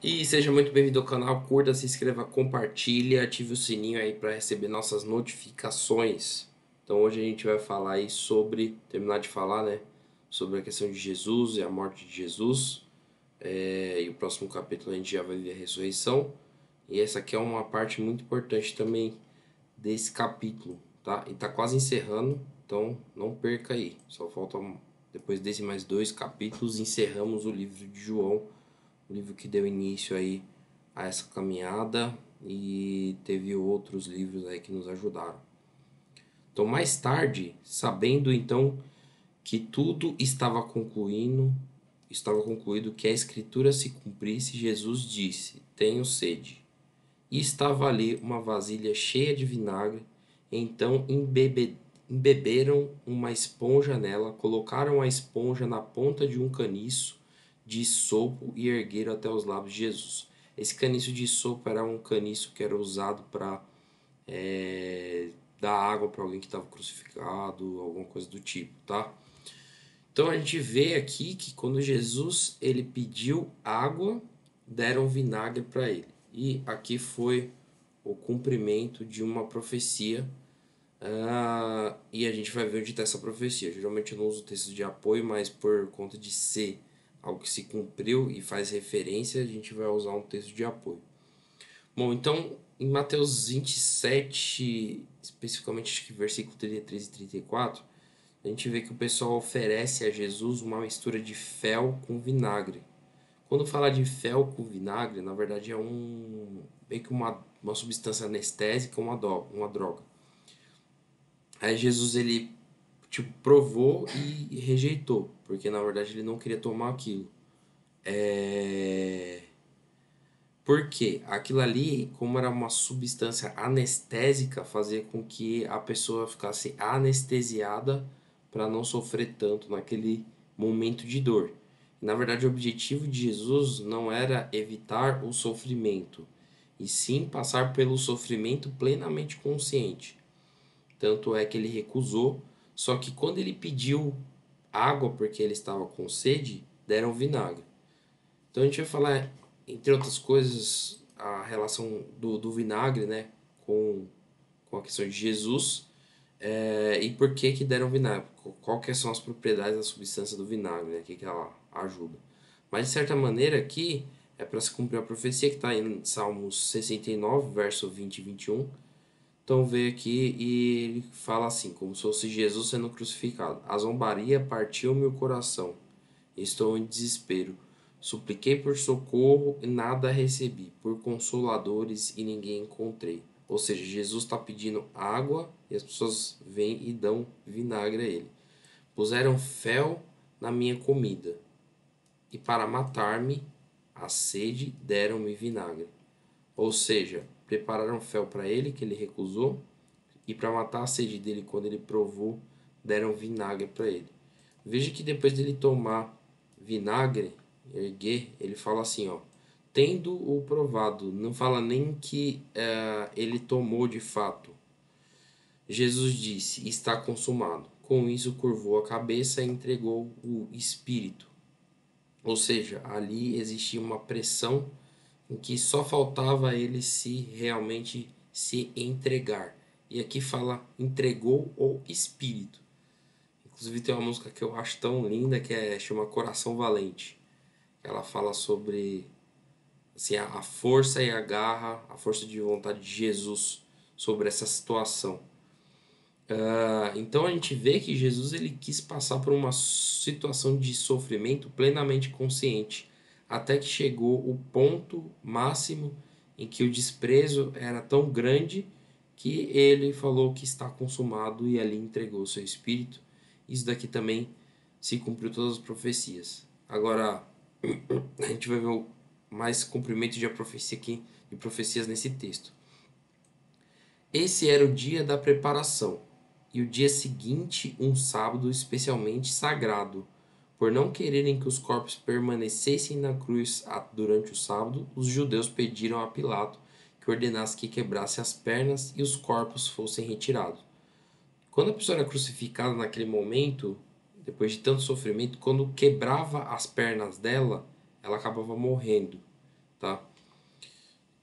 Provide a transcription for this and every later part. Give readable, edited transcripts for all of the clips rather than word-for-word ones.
E seja muito bem-vindo ao canal, curta, se inscreva, compartilhe, ative o sininho aí para receber nossas notificações. Então hoje a gente vai falar aí sobre, terminar de falar, né, sobre a questão de Jesus e a morte de Jesus. E o próximo capítulo a gente já vai ver a ressurreição. E essa aqui é uma parte muito importante também desse capítulo, tá? E tá quase encerrando, então não perca aí. Só faltam, depois desse mais dois capítulos, encerramos o livro de João, o livro que deu início aí a essa caminhada, e teve outros livros aí que nos ajudaram. Então, mais tarde, sabendo então que tudo estava concluído que a escritura se cumprisse, Jesus disse: Tenho sede. E estava ali uma vasilha cheia de vinagre. Então embeberam uma esponja nela, colocaram a esponja na ponta de um caniço de sopo e ergueram até os lábios de Jesus. Esse caniço de sopo era um caniço que era usado para é, dar água para alguém que estava crucificado, alguma coisa do tipo, tá? Então a gente vê aqui que quando Jesus ele pediu água, deram vinagre para ele. E aqui foi o cumprimento de uma profecia. E a gente vai ver onde está essa profecia. Geralmente eu não uso texto de apoio, mas por conta de ser algo que se cumpriu e faz referência, a gente vai usar um texto de apoio. Bom, então em Mateus 27, especificamente acho que versículo 33 e 34, a gente vê que o pessoal oferece a Jesus uma mistura de fel com vinagre. Quando fala de fel com vinagre, na verdade é meio que uma substância anestésica, uma droga. Aí Jesus ele tipo provou e rejeitou, porque na verdade ele não queria tomar aquilo. É... Porque aquilo ali, como era uma substância anestésica, fazia com que a pessoa ficasse anestesiada para não sofrer tanto naquele momento de dor. Na verdade, o objetivo de Jesus não era evitar o sofrimento, e sim passar pelo sofrimento plenamente consciente. Tanto é que ele recusou, só que quando ele pediu água porque ele estava com sede, deram vinagre. Então a gente vai falar, entre outras coisas, a relação do vinagre, né, com a questão de Jesus, e por que que deram vinagre, qual que são as propriedades da substância do vinagre, né, que ela ajuda. Mas de certa maneira aqui é para se cumprir a profecia que está em Salmos 69, verso 20 e 21. Então vê aqui e ele fala assim, como se fosse Jesus sendo crucificado. A zombaria partiu-me o coração. Estou em desespero. Supliquei por socorro e nada recebi, por consoladores e ninguém encontrei. Ou seja, Jesus está pedindo água e as pessoas vêm e dão vinagre a ele. Puseram fel na minha comida e para matar-me a sede deram-me vinagre. Ou seja, prepararam fel para ele que ele recusou e para matar a sede dele quando ele provou deram vinagre para ele. Veja que depois dele tomar vinagre, erguer, ele fala assim, ó, tendo o provado, não fala nem que ele tomou de fato. Jesus disse, está consumado. Com isso curvou a cabeça e entregou o espírito. Ou seja, ali existia uma pressão em que só faltava ele se realmente se entregar. E aqui fala entregou o espírito. Inclusive tem uma música que eu acho tão linda que chama Coração Valente. Ela fala sobre assim, a força e a garra, a força de vontade de Jesus sobre essa situação. Então a gente vê que Jesus ele quis passar por uma situação de sofrimento plenamente consciente, até que chegou o ponto máximo em que o desprezo era tão grande que ele falou que está consumado e ali entregou o seu espírito. Isso daqui também se cumpriu todas as profecias. Agora a gente vai ver mais cumprimento de profecia aqui, de profecias nesse texto. Esse era o dia da preparação, e o dia seguinte um sábado especialmente sagrado. Por não quererem que os corpos permanecessem na cruz durante o sábado, os judeus pediram a Pilato que ordenasse que quebrasse as pernas e os corpos fossem retirados. Quando a pessoa era crucificada naquele momento, depois de tanto sofrimento, quando quebrava as pernas dela, ela acabava morrendo. tá?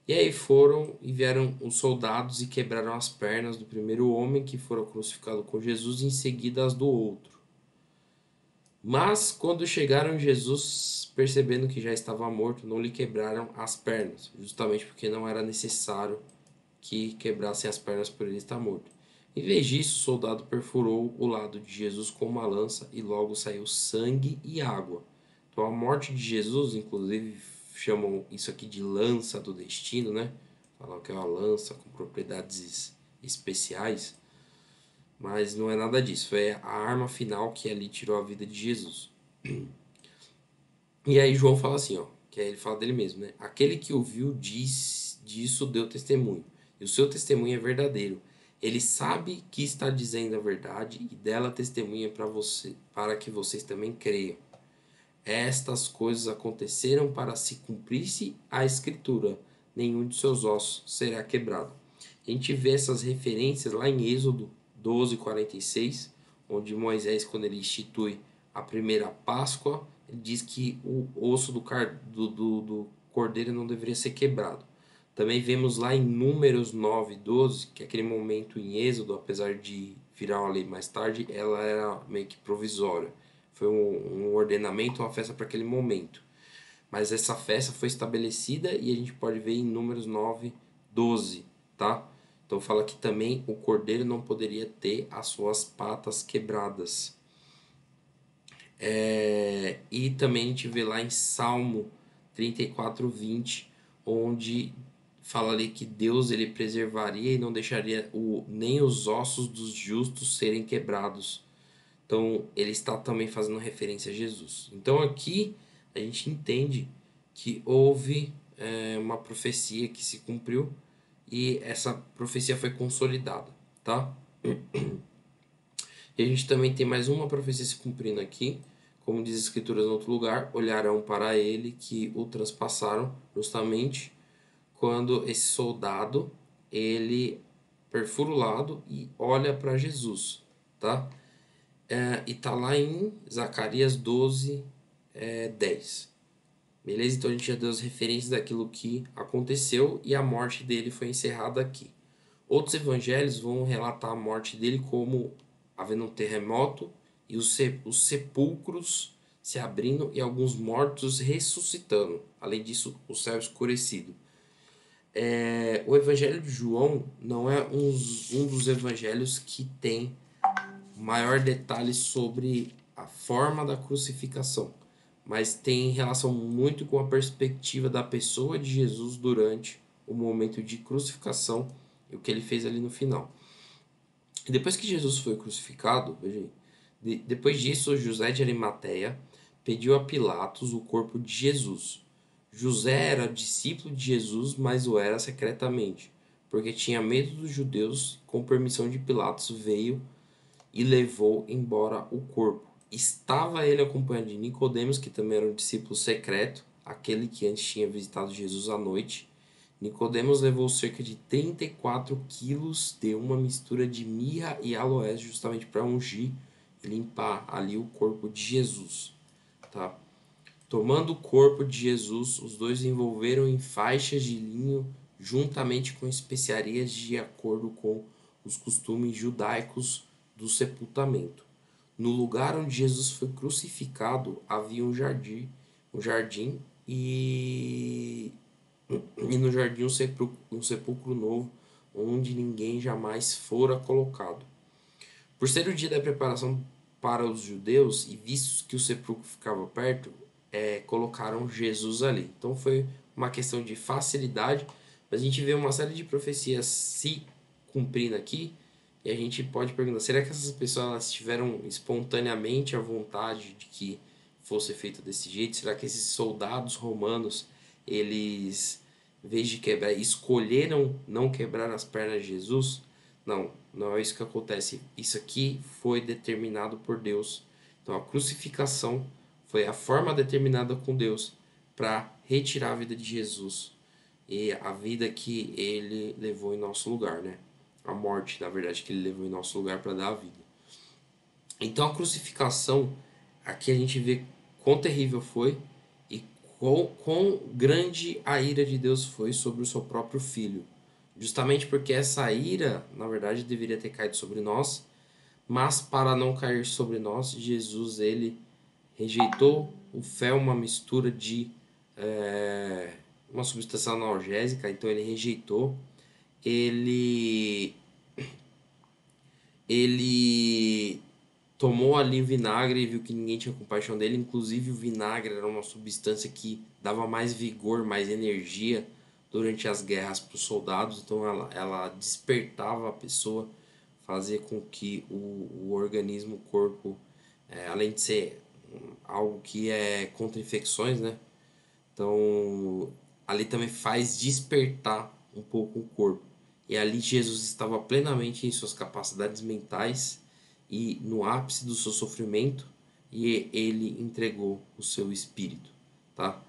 E aí foram e vieram os soldados e quebraram as pernas do primeiro homem que fora crucificado com Jesus e em seguida as do outro. Mas quando chegaram Jesus, percebendo que já estava morto, não lhe quebraram as pernas, justamente porque não era necessário que quebrassem as pernas por ele estar morto. Em vez disso, o soldado perfurou o lado de Jesus com uma lança e logo saiu sangue e água. Então a morte de Jesus, inclusive chamam isso aqui de lança do destino, né? Falam que é uma lança com propriedades especiais, mas não é nada disso. Foi a arma final que ali tirou a vida de Jesus. E aí João fala assim, ó, que aí ele fala dele mesmo, né? Aquele que o viu disso deu testemunho, e o seu testemunho é verdadeiro. Ele sabe que está dizendo a verdade e dela testemunha para você, para que vocês também creiam. Estas coisas aconteceram para se cumprisse a escritura, nenhum de seus ossos será quebrado. A gente vê essas referências lá em Êxodo 12:46, onde Moisés, quando ele institui a primeira Páscoa, ele diz que o osso do cordeiro não deveria ser quebrado. Também vemos lá em Números 9:12, que é aquele momento em Êxodo, apesar de virar uma lei mais tarde, ela era meio que provisória. Foi um ordenamento, uma festa para aquele momento. Mas essa festa foi estabelecida e a gente pode ver em Números 9:12, tá? Então fala que também o cordeiro não poderia ter as suas patas quebradas. E também a gente vê lá em Salmo 34:20, onde fala ali que Deus ele preservaria e não deixaria nem os ossos dos justos serem quebrados. Então ele está também fazendo referência a Jesus. Então aqui a gente entende que houve uma profecia que se cumpriu e essa profecia foi consolidada, tá? E a gente também tem mais uma profecia se cumprindo aqui, como diz as escrituras em outro lugar, olharão para ele que o transpassaram, justamente quando esse soldado ele perfura o lado e olha para Jesus, tá? E tá lá em Zacarias 12, 10. Beleza? Então a gente já deu as referências daquilo que aconteceu e a morte dele foi encerrada aqui. Outros evangelhos vão relatar a morte dele como havendo um terremoto e os sepulcros se abrindo e alguns mortos ressuscitando. Além disso, o céu escurecido. O evangelho de João não é um dos evangelhos que tem maior detalhe sobre a forma da crucificação, mas tem relação muito com a perspectiva da pessoa de Jesus durante o momento de crucificação e o que ele fez ali no final. E depois que Jesus foi crucificado, veja aí, depois disso, José de Arimateia pediu a Pilatos o corpo de Jesus. José era discípulo de Jesus, mas o era secretamente, porque tinha medo dos judeus. Com permissão de Pilatos, veio e levou embora o corpo. Estava ele acompanhado de Nicodemos, que também era um discípulo secreto, aquele que antes tinha visitado Jesus à noite. Nicodemos levou cerca de 34 quilos de uma mistura de mirra e aloés, justamente para ungir e limpar ali o corpo de Jesus. Tá? Tomando o corpo de Jesus, os dois envolveram em faixas de linho, juntamente com especiarias de acordo com os costumes judaicos do sepultamento. No lugar onde Jesus foi crucificado havia um jardim e no jardim um sepulcro novo, onde ninguém jamais fora colocado. Por ser o dia da preparação para os judeus e vistos que o sepulcro ficava perto, colocaram Jesus ali. Então foi uma questão de facilidade, mas a gente vê uma série de profecias se cumprindo aqui e a gente pode perguntar, será que essas pessoas tiveram espontaneamente a vontade de que fosse feito desse jeito? Será que esses soldados romanos, eles, em vez de quebrar, escolheram não quebrar as pernas de Jesus? Não, não é isso que acontece. Isso aqui foi determinado por Deus. Então a crucificação foi a forma determinada com Deus para retirar a vida de Jesus e a vida que ele levou em nosso lugar, né? A morte, na verdade, que ele levou em nosso lugar para dar a vida. Então a crucificação, aqui a gente vê quão terrível foi e quão grande a ira de Deus foi sobre o seu próprio filho. Justamente porque essa ira, na verdade, deveria ter caído sobre nós, mas para não cair sobre nós, Jesus ele rejeitou o fel, uma mistura de uma substância analgésica, então ele rejeitou. Ele ele tomou ali vinagre e viu que ninguém tinha compaixão dele. Inclusive, o vinagre era uma substância que dava mais vigor, mais energia durante as guerras para os soldados. Então, ela despertava a pessoa, fazia com que o organismo, o corpo, além de ser algo que é contra infecções, né? Então, ali também faz despertar um pouco o corpo. E ali Jesus estava plenamente em suas capacidades mentais e no ápice do seu sofrimento, e ele entregou o seu espírito, tá?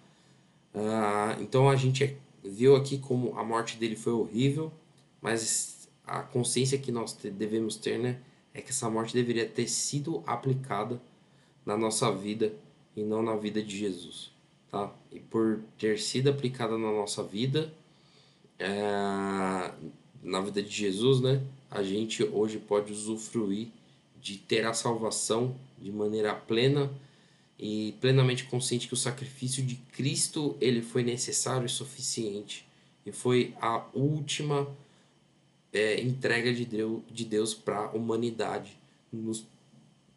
Então a gente viu aqui como a morte dele foi horrível, mas a consciência que nós devemos ter, né, é que essa morte deveria ter sido aplicada na nossa vida e não na vida de Jesus, tá? E por ter sido aplicada na nossa vida, na vida de Jesus, né? A gente hoje pode usufruir de ter a salvação de maneira plena e plenamente consciente que o sacrifício de Cristo ele foi necessário e suficiente e foi a última entrega de Deus para a humanidade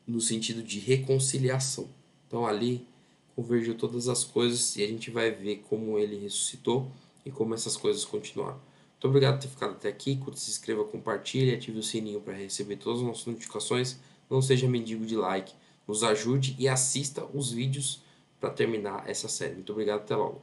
no sentido de reconciliação. Então ali convergiu todas as coisas e a gente vai ver como ele ressuscitou e como essas coisas continuaram. Muito obrigado por ter ficado até aqui. Curta, se inscreva, compartilhe, ative o sininho para receber todas as nossas notificações. Não seja mendigo de like. Nos ajude e assista os vídeos para terminar essa série. Muito obrigado, até logo.